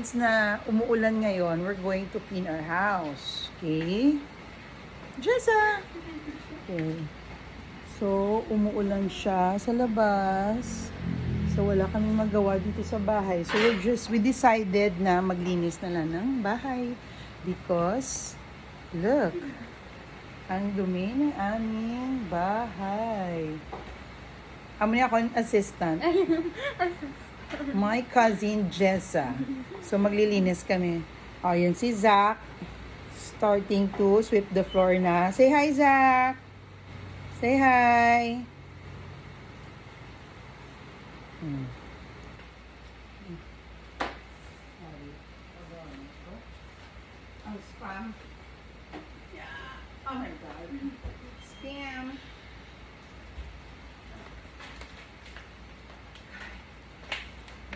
since na umuulan ngayon, we're going to clean our house. Okay? Jessa! Okay. So, umuulan siya sa labas. So, wala kaming magawa dito sa bahay. So, we decided na maglinis na lang ng bahay. Because, look, ang dumi ng aming bahay. Amo niya ako ang assistant. My cousin Jessa. So, maglilinis kami. O, yun si Zach. Starting to sweep the floor na. Say hi, Zach! Say hi! Ang spam. Yeah. Oh my God. Spam.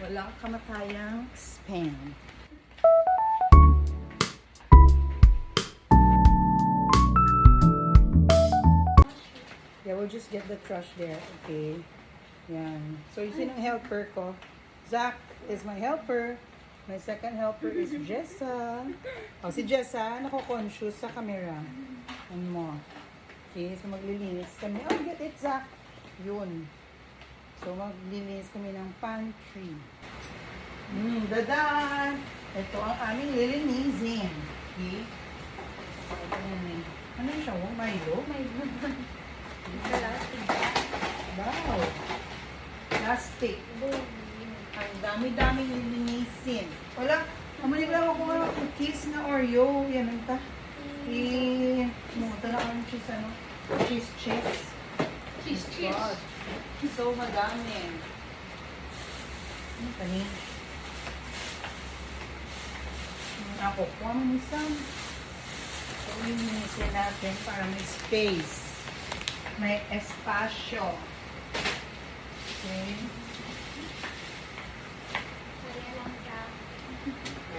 Walang kamatayang spam. Yeah, we'll just get the trash there. Okay. Yan. So, yung sinong helper ko? Zach is my helper. My second helper is Jessa. Oh, si Jessa, nako-conscious sa camera. Ano mo? Okay, so maglilinis kami. Oh, get it, Zach. Yun. So, maglilinis kami ng pantry. Dadan! Ito ang aming lilinisin. Okay? Ano siya? Milo? Milo. Wow! Plastic. Ang dami-dami lilinisin. Wala. Amunin lang ako mga cookies na Oreo. Yan ang ta. Mumunta na ako ng cheese, ano? Cheese. Cheese. God. So, madami. Ano pa ni? Ako, kuha mo isang. So, lilinisin natin para may space. May espasyo. Okay.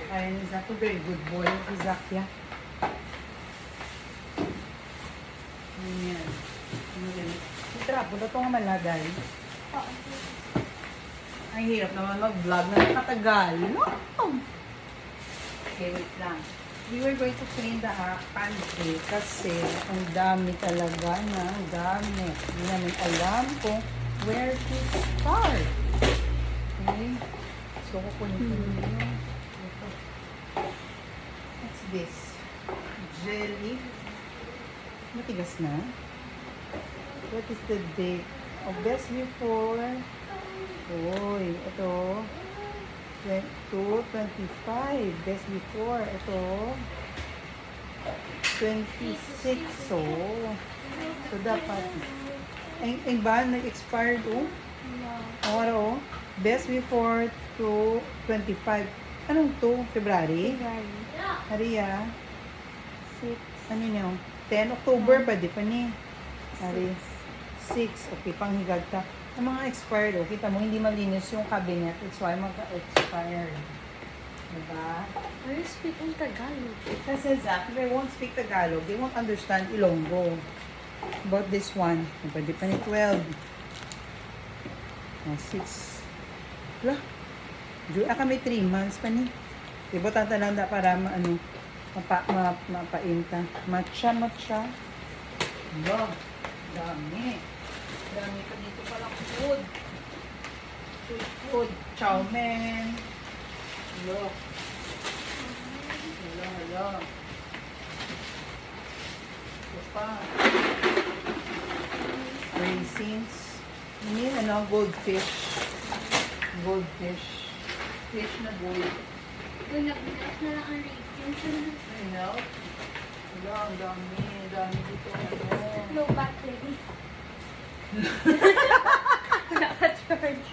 Kaya ni Zach, very good boy. Si Zach, yeah. Ayan. Si Trapo, ito nga malagay. Ang hirap naman mag-vlog na nakatagal. No? Okay, wait lang. We were going to clean the pantry kasi ang dami talaga ng gamit. Hindi namin alam kung where to start. Okay? So, kukunin ko yun. What's this? Jelly. Matigas na. What is the date? Oh, best before. Uy, ito. 225. Best before. Ito. 26. So, dapat. Ang ba? Nag-expired, oh? Oh. Best before to 25. Anong to? February? Hariya. 6. Ano niyo? 10 October pa, di pa ni? Hari. 6. Okay, panghigad ka. Ang mga expired, oh, kita mo, hindi malinis yung cabinet. It's why mag-expired. Diba? Are you speaking Tagalog? Kasi Zach, they won't speak Tagalog. They won't understand Ilonggo. About this one. Pwede pa ni 12. 6. Wala. Kami 3 months pa ni. Diba tatalanda para mapainta. Matcha. Wala. Dami. Dami pa dito palang food. Food. Chow mein. Look. Hala. Ito pa. Raisins. Ini goldfish. Fish na gold. Nag-bigas na lang ang raisins. Hala. Ang dami dito. Low battery. Wala ka charge.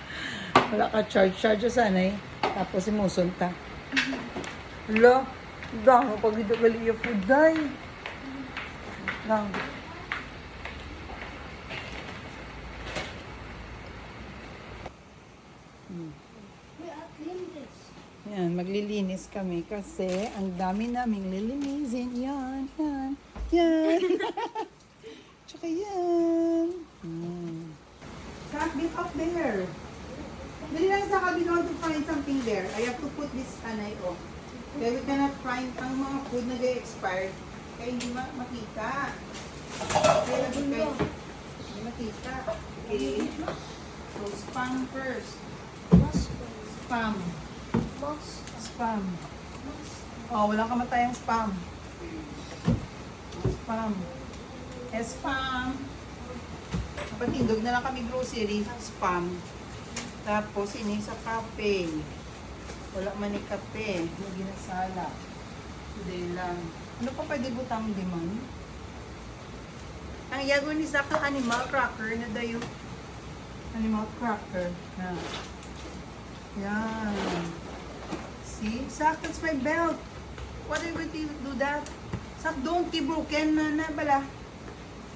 Wala ka charge sana eh. Tapos imusunta. Hala. Dami pag ito gali yung food day. Lang. Yan, maglilinis kami kasi ang dami naming lilinisin. Yan. Tsaka yan. Can't get up there. Dali lang sa we want to find something there. I have to put this anay ko. Kaya we cannot find ang mga food na expired. Kaya hindi makita. Kaya lagot kayo. Hindi makita. Okay. So, spam first. Spam. Spam. Oh, walang kamatayang spam. Spam. Spam. Patindog na lang kami grocery. Spam. Tapos, ini sa kape. Wala man ni kape. May ginasala. Today lang. Ano pa pwede butang di man? Ang yago ni Zach animal cracker na dayo. Animal cracker. Na. Yan. See? Zach, that's my belt. What are you going to do that? Zach, don't be broken na bala.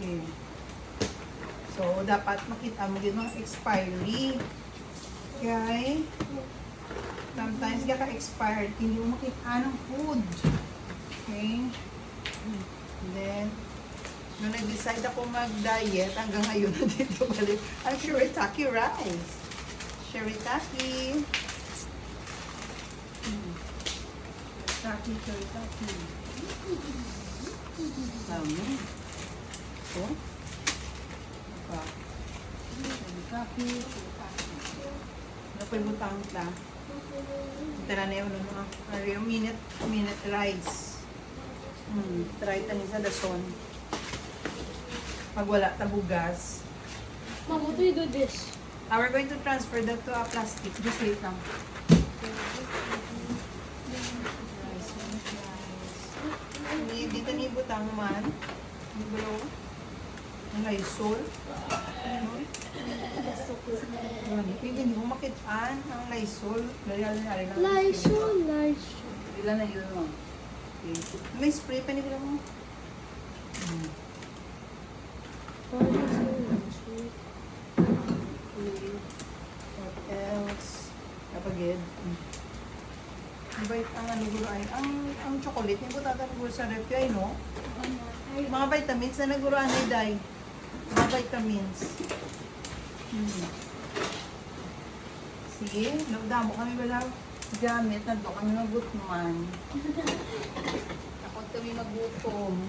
Okay. So, dapat makita mo yun mga expiry. Okay? Sometimes kaka-expired, hindi mo makita ng food. Okay? And then, nung nag-decide ako mag-diet, hanggang ngayon na dito balik, ang shirataki rice. Shirataki. Shirataki. Dami. So, apa? Shirataki. Ano pa yung butang ita? Tara na yun, yung minute rice. Try tanin sa dason. Pag wala tabugas. Mom, what do you do this? We're going to transfer that to a plastic. Just wait lang. Dito ni butang man. Ibro. Ang Lysol. Hindi mo makitaan ang Lysol. Lysol. Ilan na yun mo? Okay. May spray pa nila mo. What else? Kapagid. Diba ang ano gulo ay, ang chocolate, yung butata gulo sa ref ay, no? Mga vitamins na naguruan ay day. Mga vitamins. Sige, nagdamo kami wala gamit, nagdo kami magutman. Takot kami magutom.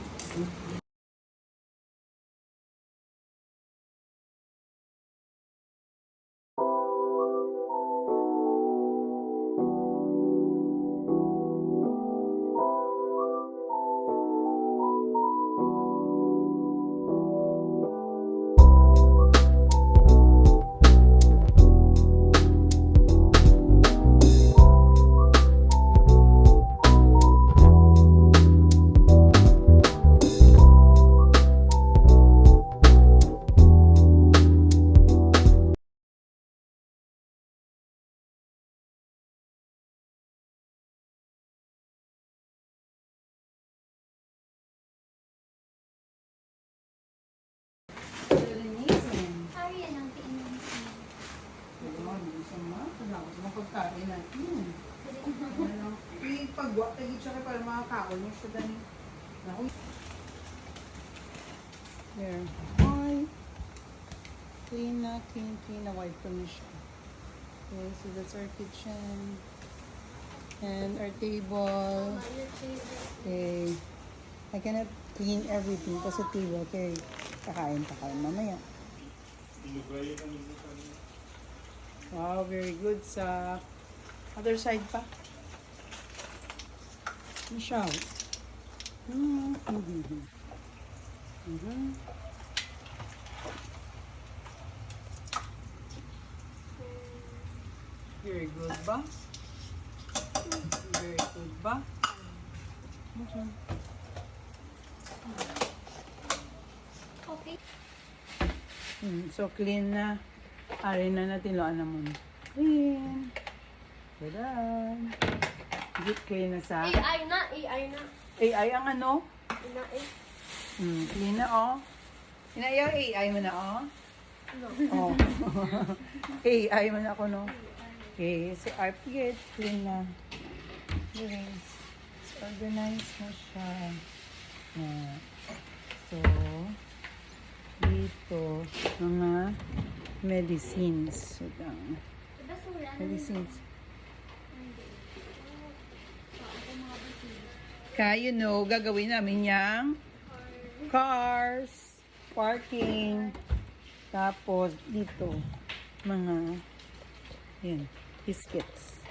Arian ang tingin. Pagkain natin. Pagwa, tagit siya para makakaon mo siya dani. There. Hi. Clean na, wipe ko na siya. Okay, so that's our kitchen. And our table. Okay. I cannot clean everything kasi table. Okay, kakain mamaya. Wow, very good sa other side pa. Michelle. Very good ba? Very good ba? Okay. So clean na. Ari na natin loan na muna. Clean. Tada. Good kayo na sa AI na. AI ang ano? Ina. Clean na oh. Inayaw AI mo na oh. No. Oh. AI mo na ako no. Okay, so RPH clean na. Okay. Organize na siya. So, dito, mga medicines. So, That's Medicines. Hindi. Ako mga basis. Kaya gagawin namin yung cars, parking, tapos dito, mga, yan, biscuits.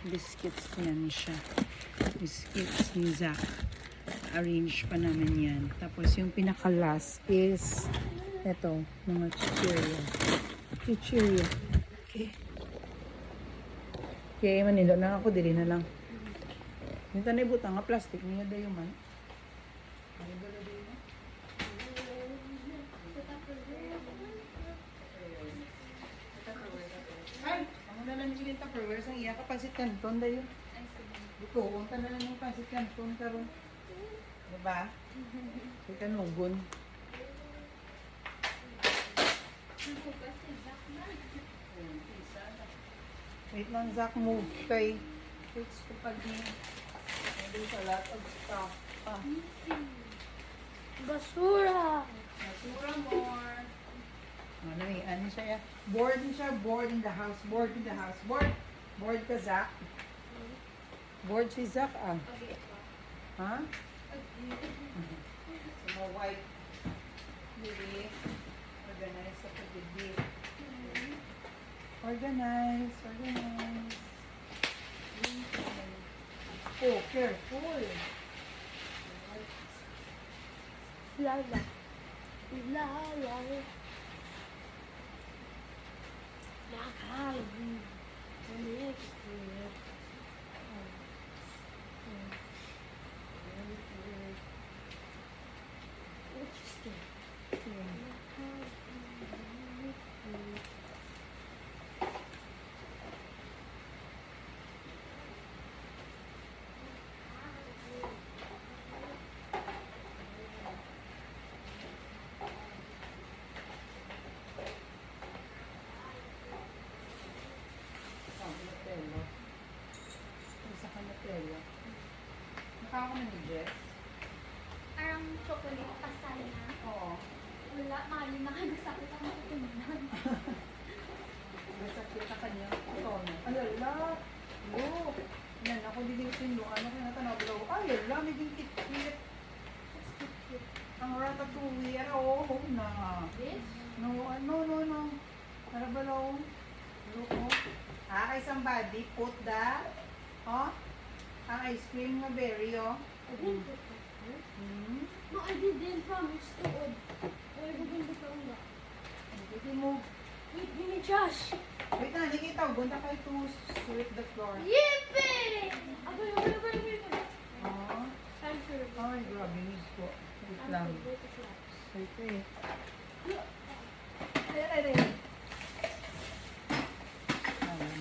Biscuits yan siya. Biscuits ni Zach. Arrange pa namin yan. Tapos yung pinaka-last is, eto, mga chichirya. Chichirya. Okay. Okay, manilo na ako, dili na lang. Dito na ibutang nga plastic niya dayo man. Ano ba na dayo? Ay! Ang na lang yung Tupperware sa iya ka pansit canton dayo. Dito, unta na lang yung pansit canton karon. Diba? May kanugon. Wait lang, Zach, move kay fix ko pa din. There's a lot of stuff pa. Basura! Masura more. Ano eh, ano siya? Bored siya, bored in the house, bored in the house. Bored ka, Zach? Bored si Zach, ah. Ha? So, ma-wipe. Bibi. Organize sa pagbibi. Organize. Oh, careful. Lala. Lala. Nakakain. Interesting. Nutella. Isa ka Nutella. Nakaka na ni Jess? Parang chocolate pasal na. Oo. Wala, mali nakadasakit ang matutunan. Basta kita kanya. Ito na. Alala. Oh. Yan, ako dilitin mo. Ano kaya natanaw? Ay, alala. May kit-kit. Ang ratatouille. Ano? Oh, na. This? No. Harabalaw. Loko. Kay somebody put that. Oh. Ang ice cream na berry, oh. I didn't put that there. Hmm. No, I didn't promise to odd. Ay, bugin ko nga. Hindi mo. Wait, give me Josh. Wait na, nakita ko. Bunta kayo to sweep the floor. Yippee! Wait. Oh. Time for Ay, grabe. Miss ko. Wait lang. Wait, wait. Ay.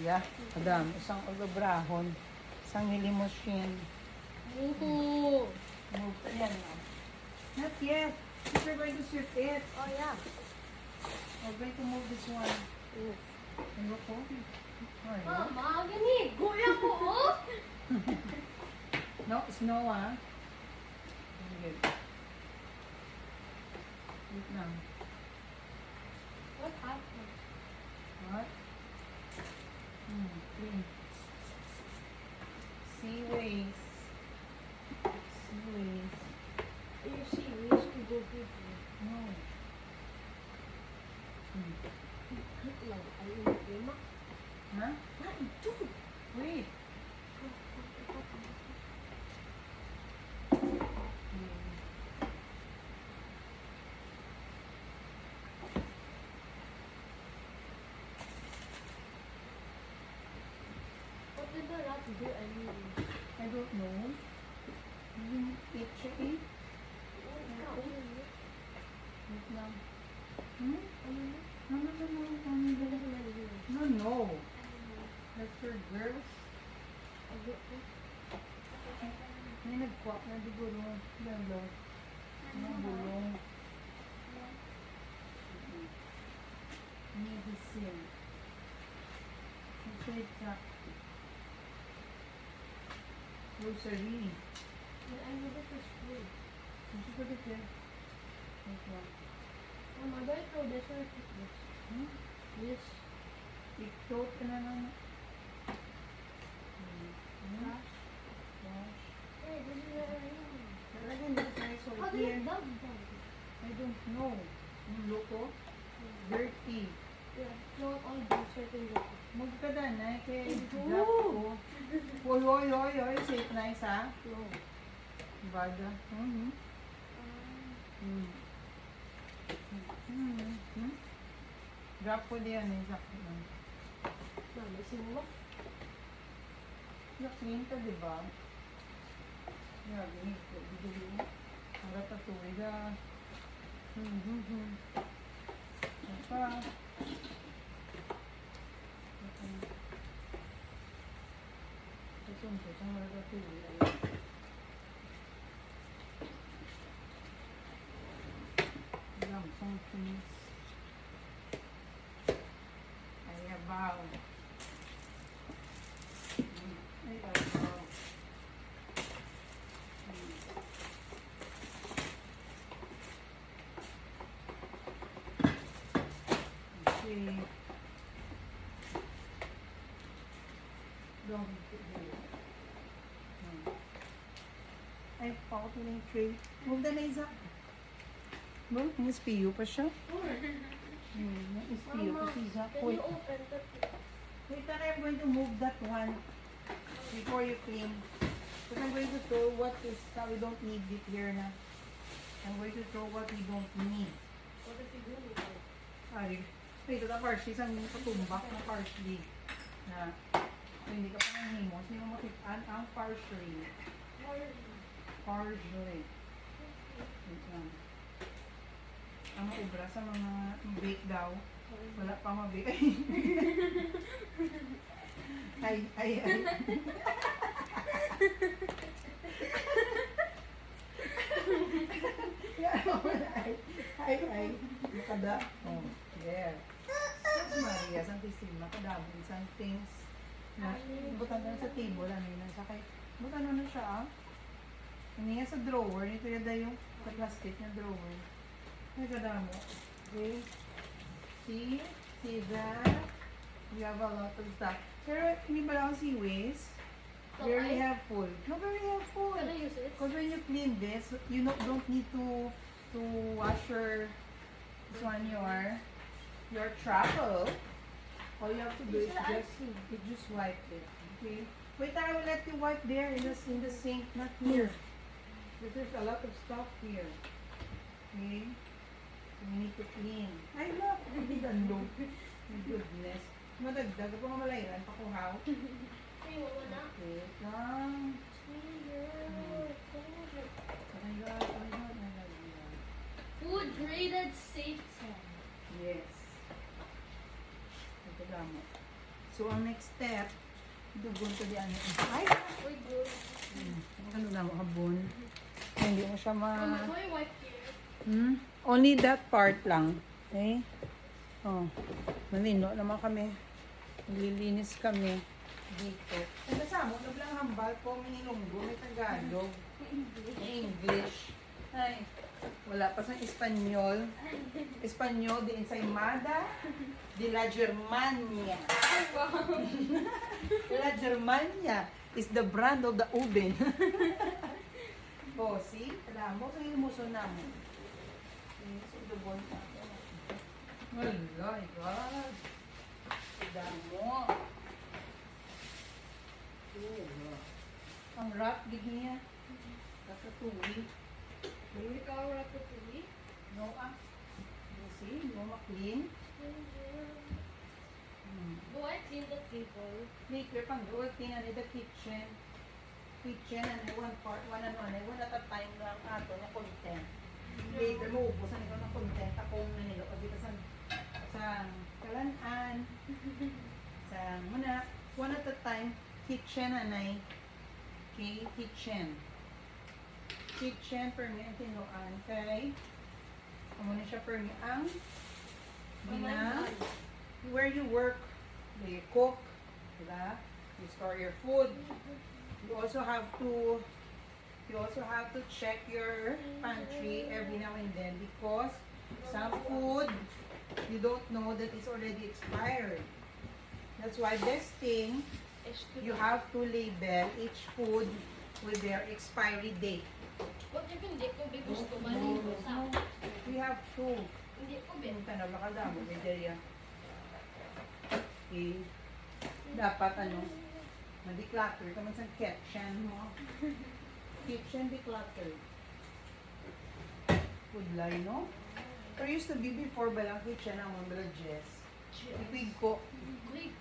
Ay, Adam, isang ugabrahon. Isang hilimosyin. Ooh. Move. Ayan na. Not yet. We're going to sweep it. Oh, yeah. We're going to move this one. Ano ko? Ay, Mama, gani. Goya ko, oh. no, snow, ah. Good. Wait lang. What happened? What? Clean. Seaways. You see, we used to go bigger. No. Cut lang. Ay, hindi ma. Ha? Ah, ito. Wait. What did the rat do anyway? I don't know. Yung picture eh. Wait lang. No. That's for girls. May nagkwak na di gulong. Lalo. Mga gulong. Medicine. Ito sa grocery. I know that was good. Ito pa dito. Ito. Mama, do I throw this or I put this? Hmm? This. Ito ka na lang. Gosh. Gosh. Hey, this is where I am. Talaga this nice How one do you here. dog dog? I don't know. Yung loko. Dirty. Yeah, no, all these are in the Magkadanay kay Ooh. drop ko. Oy, oy, oy, oy. Safe nice ha? No. Baga. Mm-hmm. Mm. Mm-hmm. Drop ko diyan eh. Sakto lang. Mami, sino? Clean ka, di ba? Grabe, bigyan mo. Ang ratatouille ka. Ano pa? Ito ang ratatouille. Alam, something. Ay, abaw. Ay, abaw. Okay. Don't do it. Ay, pakot mo na yung tray. Move the legs up. Move, may SPU pa siya. May SPU pa si Zach. Can Wait, you open the wait, I'm going to move that one before you clean. Because I'm going to throw what is, we don't need it here na. I'm going to throw what we don't need. What if you do with it? Ay, ito na parsley, isang katumbak na parsley na hindi ka pa nanghimos, hindi mo makitaan ang parsley. Parsley. Ito. Ang ubra sa mga bake daw, wala pa mabake. Ay, ay, ay. Ay, ay. Nakada. Oh, there. Sus Maria, Santissima, kadabon, some things. Na, butan na sa table, ano yun, sa kay, butan na siya, ah. Hindi nga sa drawer, ito yung sa plastic na drawer. Ay, kadamo. Okay. See that? We have a lot of stuff. Pero, hindi ba lang si waste? Very helpful. No, very helpful. Can I use it? Because when you clean this, you don't need to wash your this one your truffle. All you have to do is just wipe it. Okay. Wait, I will let you wipe there in the sink, not here. Because there's a lot of stuff here. Okay. So we need to clean. I love it. My goodness. Madagdag pa malayan pa kuhaw. Hey, what na? Okay, lang. Food graded safe sand. Yes. Ito damo. So, ang next step, dugon ko di ano. Ay! We're good. Ano na mo, habon. Hindi mo siya Mama, can I wipe here? Only that part lang. Okay? Oh. Malino naman kami. Lilinis kami. Dito. Ang kasama, nablang hambal po, may Ilonggo, may Tagalog, may English. Ay, wala pa sa Espanyol. Espanyol de Ensaimada de la Germania. La Germania is the brand of the oven. Oh, see? Alam mo, sa ilumuson namin. So, the ball na. Oh my God. Damo. Ang wrap, gig niya. Ratatouille. We got ratatouille. No, ah. You see? You want clean? Do I clean the table? Later, pang do clean the kitchen. Kitchen, and I want part, one at a time lang ato na content. Later, maubusan ikaw ng content. Akong nanilo. Dito sa kalanan. Sa muna, one at a time. Kitchen, anay. Okay, kitchen. Kitchen, permi ang tinuan. Okay? Muna siya permi ang where you work, where you cook, diba? You store your food. You also have to check your pantry every now and then because some food you don't know that it's already expired. That's why best thing You have to label each food with their expiry date. Huwag niya hindi ko ba gusto maligo sa... We have to. Hindi ko ba. Yung tanong ka damo, Bederia. Okay. Dapat ma-declutter ka man sa kitchen mo. Kitchen declutter. Food line, no? There used to be before balang kitchen ang mga Jess. Ipig ko.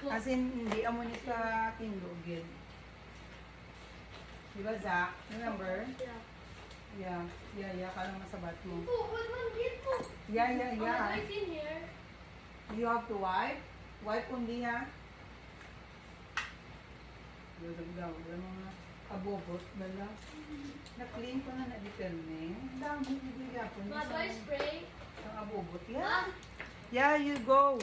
As in, hindi amo ni ka tindogin. Diba, Zach? Remember? Yeah. Yeah. Ka lang masabat mo. Ito, wala man dito. Yeah. Oh, right in here. You have to wipe. Wipe kundi ha. Daw. Wala mga abobot. Bala. Na-clean ko na na-determine. Ang dami ibigay po. Mga boy spray. Ang abobot. Yeah. Yeah, you go.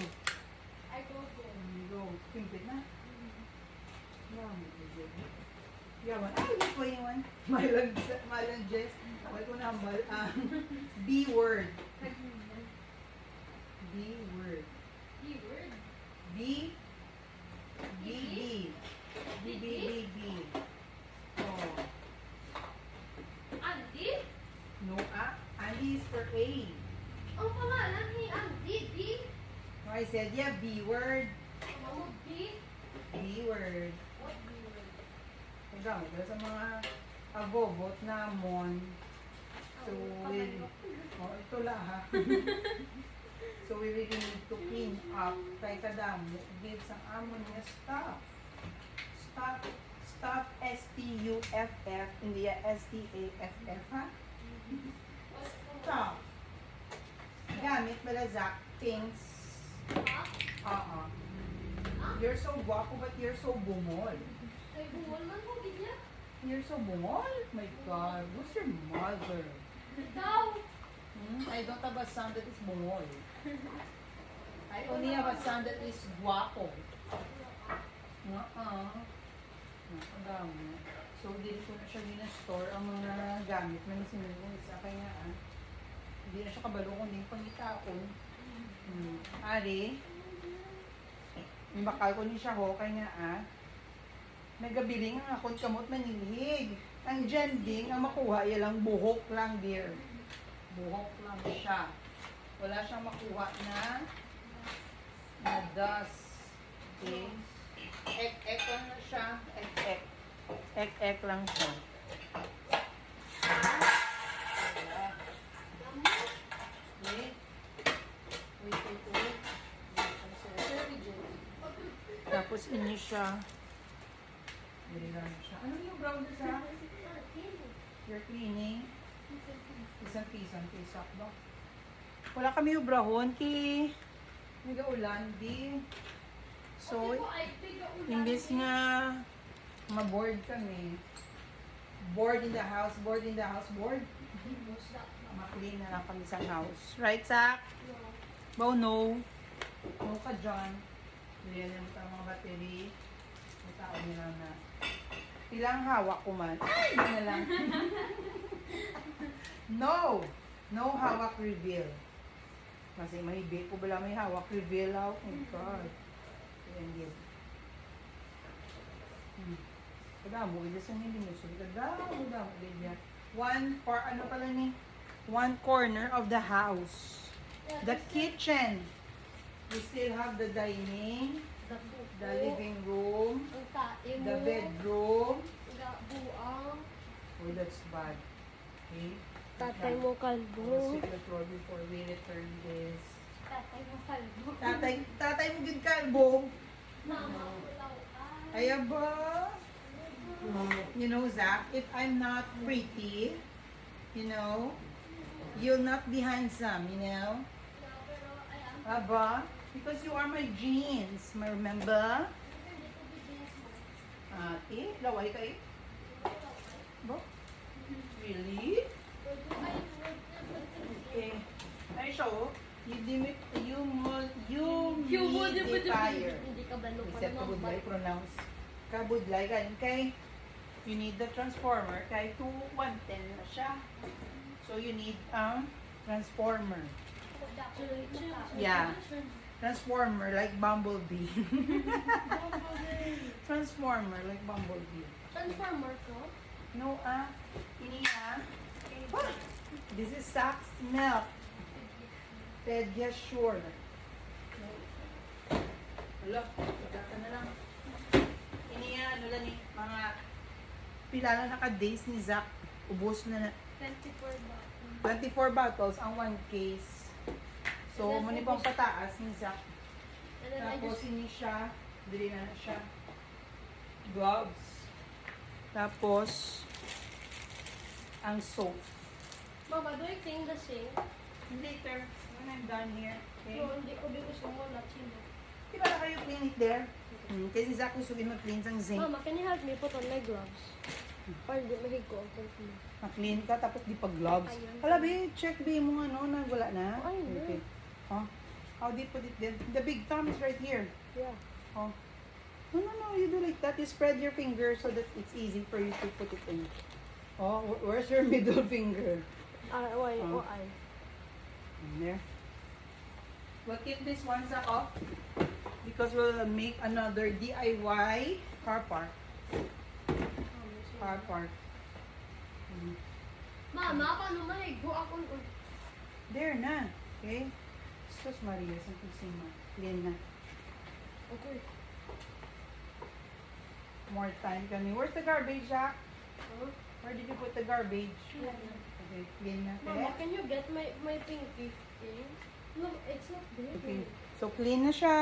I go go. You go. Pimpit na. Dami ibigay. Yawan. Ay, wait ko yung one. Malang Jess. Wait ko na ang B word. B word. Keyword. B. B. Oh. Andy? No, Andy is for A. Ang pangalan ni Andy, B. No, I said, yeah, B word. Ano, B? B word. What B word? Hanggang sa mga agobot namon. So, ito lang ha. So, we really need to clean up. Kay kadamo, give sa amon niya stuff. Stuff, S-T-U-F-F, hindi S-T-A-F-F, ha? Stuff. Gamit bala Zach, things. Ha? You're so guwapo, but you're so bumol. Ay, buwal man mo, bigla. You're so bumol? My God, who's your mother? Ikaw. I don't have a son that is bumol. I only have a son that is guwapo. Ang dami. So, dito ko na siya din-store ang mga gamit na sinulong sa kanya. Hindi na siya kabalo kung hindi pangitaon. Ari, yung bakal ko ni siya ho, kanya nagabiling ang akong kamot manilhig. Ang dyan ang makuha, lang buhok lang dear. Buhok lang siya. Wala siyang makuha na dust. Okay? Ek lang na siya. Ek lang siya. Wait. Tapos inyo siya. Dilihan siya. Ano yung brown na sa? You're cleaning. Isang piso ba? Wala kami ubrahon ki nag-ulan di. So, imbes nga ma-board kami. Board in the house. Ma-clean na lang kami sa house. Right, Zach? Bo, no. No ka, John. Bili na mo mga battery. May tao nila na. Ilang hawak ko man. Ay, yun na lang. No! No hawak reveal. Kasi mahibig ko bala may hawak reveal out. Oh my God. Ayan yun. Kadamo, ito sa hindi mo. Kadamo, Lydia. One corner of the house. The kitchen. We still have the dining, the living room, the bedroom. Buang. Oh, that's bad. Okay? Tatay mo kalbo. Sweep the floor before we return this. Tatay mo kalbo. Tatay mo good kalbo. Mama, ulaw ka. Ay, ba? You know, Zach, if I'm not pretty, you'll not be handsome, Pero I am. Aba? Because you are my jeans, remember? Ate, laway kayo? Ba? Really? Okay. Ay, show. Humidifier. Hindi ka balo pa Except kabudlay, pronounce. Kabudlay, ganyan kay you need the transformer kay 110 na siya. So you need a transformer. Yeah. Transformer like Bumblebee. Transformer like Bumblebee. Transformer ko. No, ini This is Sax Milk. Pediasure. Wala, pagkata na lang. Ini ano lang eh, mga pila lang naka-days ni Zach. Ubos na na. 24 bottles. 24 bottles ang 1 case. So, muni pang pataas ni Zach. And then I Tapos, just... ini siya. Dili na siya. Gloves. Tapos, ang soap. Mama, do I clean the sink? Later, when I'm done here. Okay? No, hindi ko because yung wala chino. Di ba na kayo clean it there? Kasi Zach gusto mag-clean sang zinc. Mama, can you help me put on my gloves? Para di mahig ko ang clean. Ma-clean ka, tapos di pa-gloves. Ayun. Hala, be, check be mo ano, na wala na. Ay, no. Okay. Oh, how do you put it there? The big thumb is right here. Yeah. Oh. No, you do like that. You spread your finger so that it's easy for you to put it in. Oh, where's your middle finger? Why? Oh. I. In there. We'll keep this one sa off because we'll make another DIY car park. Car park. Mama, paano mahig ko ako? There na. Okay? Sus Maria, sa kusina. Clean na. Okay. More time kami. Where's the garbage, Jack? Huh? Where did you put the garbage? Yeah. Okay, clean na. Mama, Okay? can you get my pinky thing? No, it's not there. Okay. So, clean na siya.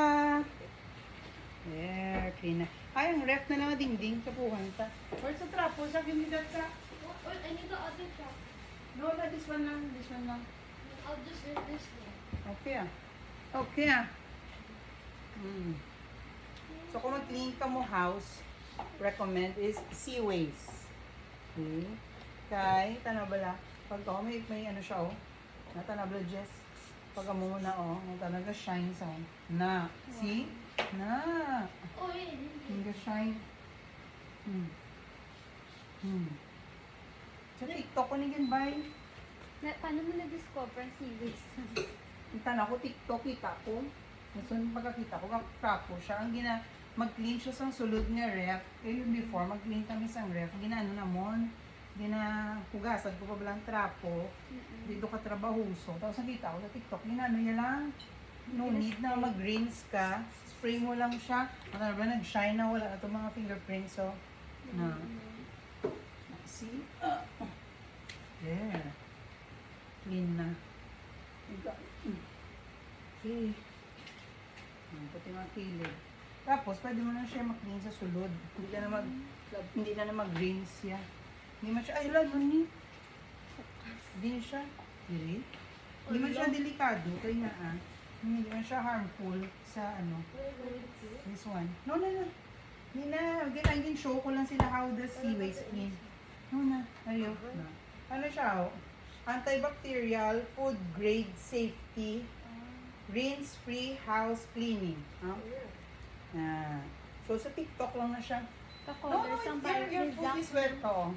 There, clean na. Ay, ang ref na lang ang dingding. Kapuhan ta. Where's the trapo? Sa give me that sa... Oh, I need the other cup. No, no, this one lang. This one lang. I'll just get this one. Okay ah. Okay ah. So, kung mag-clean ka mo house, recommend is Seaways. Okay. Kay, tanabala. Pag may ano siya oh. Natanabala Jess. Pag mo na oh, talaga shine sa na. See? Na. Oh, yeah. Hindi shine. Sa TikTok ko nigyan bay. Paano mo na-discover ang seaways? Kita na ko TikTok kita ko. Nasun pagkakita ko kapo siya. Ang mag-clean siya sa sulod nga ref. Kaya yun before mag-clean kami sa ref. Ginano namon. Hugasan ko pa balang trapo. Dito ka trabahuso. Tapos nakita ko sa TikTok. Ginano niya lang. No need na mag-rinse ka. Spray mo lang siya. Ano ba nag-shine na wala na itong mga fingerprints. So, na. See? There. Clean na. Okay. Pati mga kilid. Tapos, pwede mo na siya mag-clean sa sulod. Hindi na mag-rinse siya. Hindi man siya, ay, lalo ni. Hindi na siya, really? Hindi man siya delikado. Kaya nga, hindi man siya harmful sa ano. This one. No. Hindi na. Again, show ko lang sila how the Seaways clean. No na. Ayaw. Na. Ano siya, oh? Antibacterial, food grade safety, rinse-free house cleaning. Huh? So, sa TikTok lang na siya. Ka-colors ang parang your food exact. is wet, oh.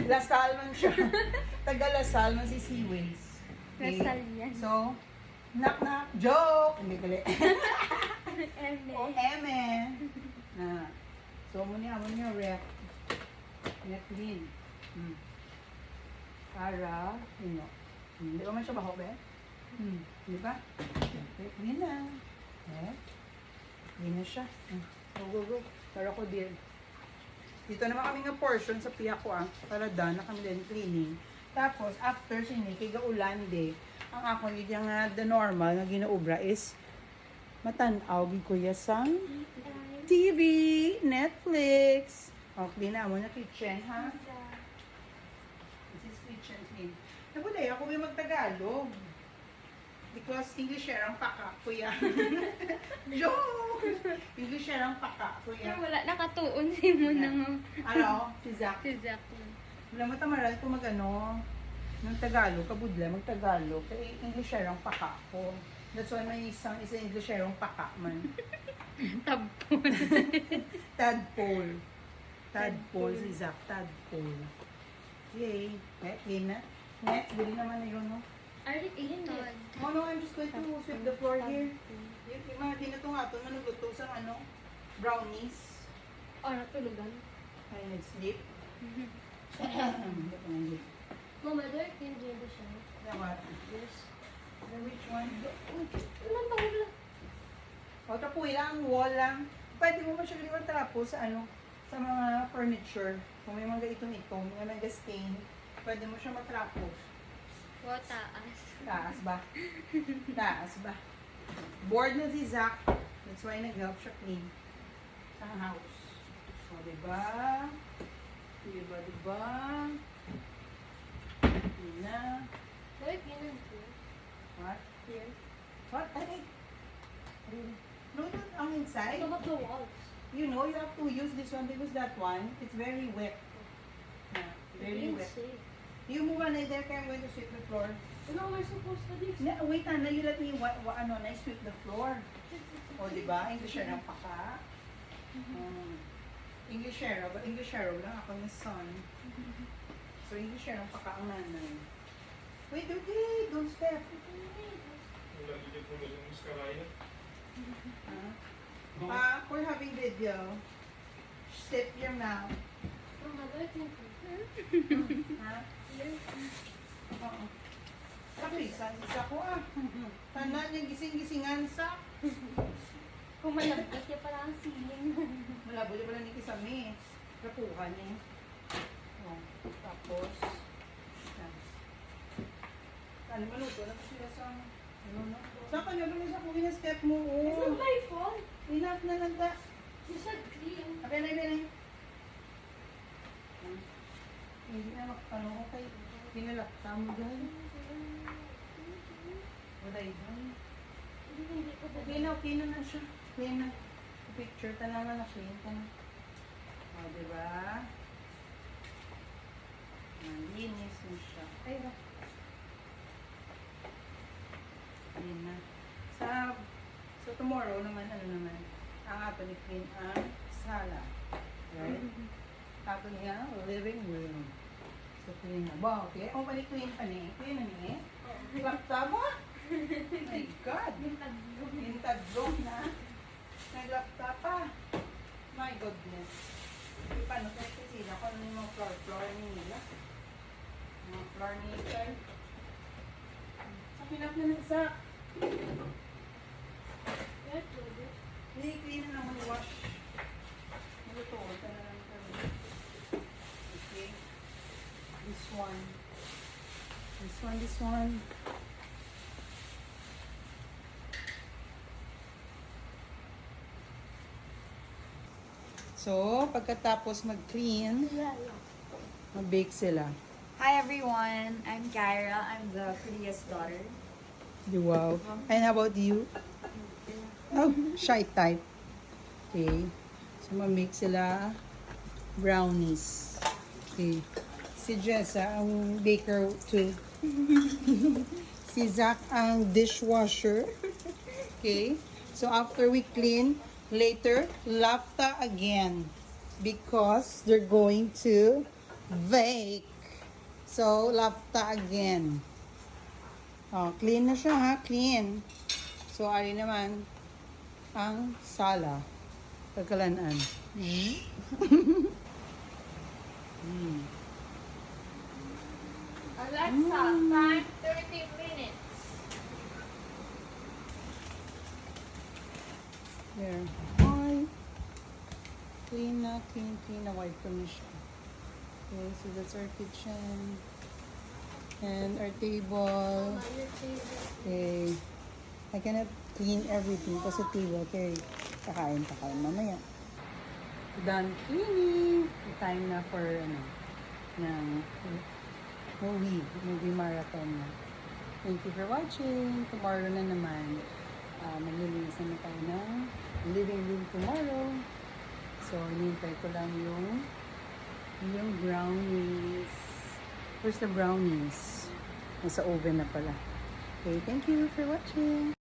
Lasal man siya. Taga-Lasal man si Seaways. Lasal yan. So, knock. Joke! Hindi gali. Eme. O, eme. So, muna ref. Clean. Para, hindi ba man siya baho, be? Di ba? Okay, clean na. Clean na siya. Go. Para ko din. Dito naman kami nga portion sa piyak ko para done na kami din cleaning. Tapos, after sini, kay gaulan de, ang ako yung nga the normal nga ginaubra is matanaw gid kuya sang TV, Netflix. Okay na mo na kitchen ha. This is kitchen clean. Nabuday ako may magtagalog. Because English ang paka, kuya. Joke! English ang paka, kuya. Pero wala, nakatuon si mo ng Ano? Si Zach. si Zach. Wala mo tamaral kung mag-ano, ng Tagalog, kabudla, mag-Tagalog. Kaya English ang paka ko. That's why may isang English ang paka man. Tabon. Tadpole. Tadpole si Zach. Tadpole. Yay. Clean na. Next, bili naman na yun, no? Alright, ihin na. Oh no, I'm just going to sweep the floor here. You Yung mga dinato nga ito, manugluto sa ano, brownies. Oh, natulugan. Ay, nag-sleep. Ba't ang sleep? Mama, do I clean the shower? Dapat. Yes. The which one? Ilan ba wala? O, tapuin lang, wall lang. Pwede mo ba siya gawin tapos sa ano, sa mga furniture. Kung may mga itong may mga stain, pwede mo siya matrapo. O, taas. Taas ba? Taas ba? Bored na si Zach. That's why nag-help siya clean sa house. O, diba? Diba? Clean na. Do I clean it here? What? Here. What? Ay, no, not ang inside. What about the walls? You know, you have to use this one because that one, it's very wet. Yeah, very wet. Safe. You move on there, kaya I'm going to sweep the floor. Ano we're supposed to do? Na, wait, Anna, you let me, sweep the floor. O, diba? English share ng paka. English share lang ako ng son. So, English share ng paka ang nanay. Wait, okay, don't step. Lagi din po nila yung maskaraya. For having video, step your mouth. Mama, do I clean here? Ha? Here. Oo. Actually, sa ko Tanan yung gising-gisingan sa. Kung malagkat niya pala ang ceiling. Malabo niya pala ni Kisame. Kapuha niya. Oh, tapos, yan. Ano maluto na sila sa, Saan ka na sa kuwi na step mo? It's not my fault. Enough na lang ta. You said clean. Abay. Hindi na makapano ko kay pinalakta mo dyan. Wala yun. Hindi ko ba? Okay na siya. Clean na. Picture ta na clean ka na. O, diba? Linis na siya. Ay, ba? Clean na. So tomorrow naman, ang ato ni clean ang sala. Right? Ato niya, living room. So clean na. Ba, okay? O, balik clean pa ni. Clean na ni. Laptop mo? My God! Intadlong na. May laptop pa. My goodness. Paano kayo sila? Kung ano yung mga floor nila? Mga floor nila. Pinap na sa Let's do this. clean na naman wash. Maluto ka na lang kami. Okay. This one. So, pagkatapos mag-clean, mag-bake sila. Hi everyone, I'm Kyra. I'm the prettiest daughter. Wow. And how about you? Oh, shy type. Okay. So, ma-make sila brownies. Okay. Si Jessa, ang baker too. Si Zach, ang dishwasher. Okay. So, after we clean, later, lafta again. Because they're going to bake. So, lafta again. Oh, clean na siya ha, clean. So, ari naman ang sala. Pagkalanan. Alexa, time 30 minutes. There. Hi. Clean na. Wipe ko na siya. Okay, so that's our kitchen. And our table. Okay. I cannot clean everything kasi table. Okay. Kakain mamaya. Done cleaning. Time na for ng movie marathon na. Thank you for watching. Tomorrow na naman. Maglilinis na tayo ng living room tomorrow. So, hinihintay ko lang yung brownies. Where's the brownies? Nasa oven na pala. Okay, thank you for watching.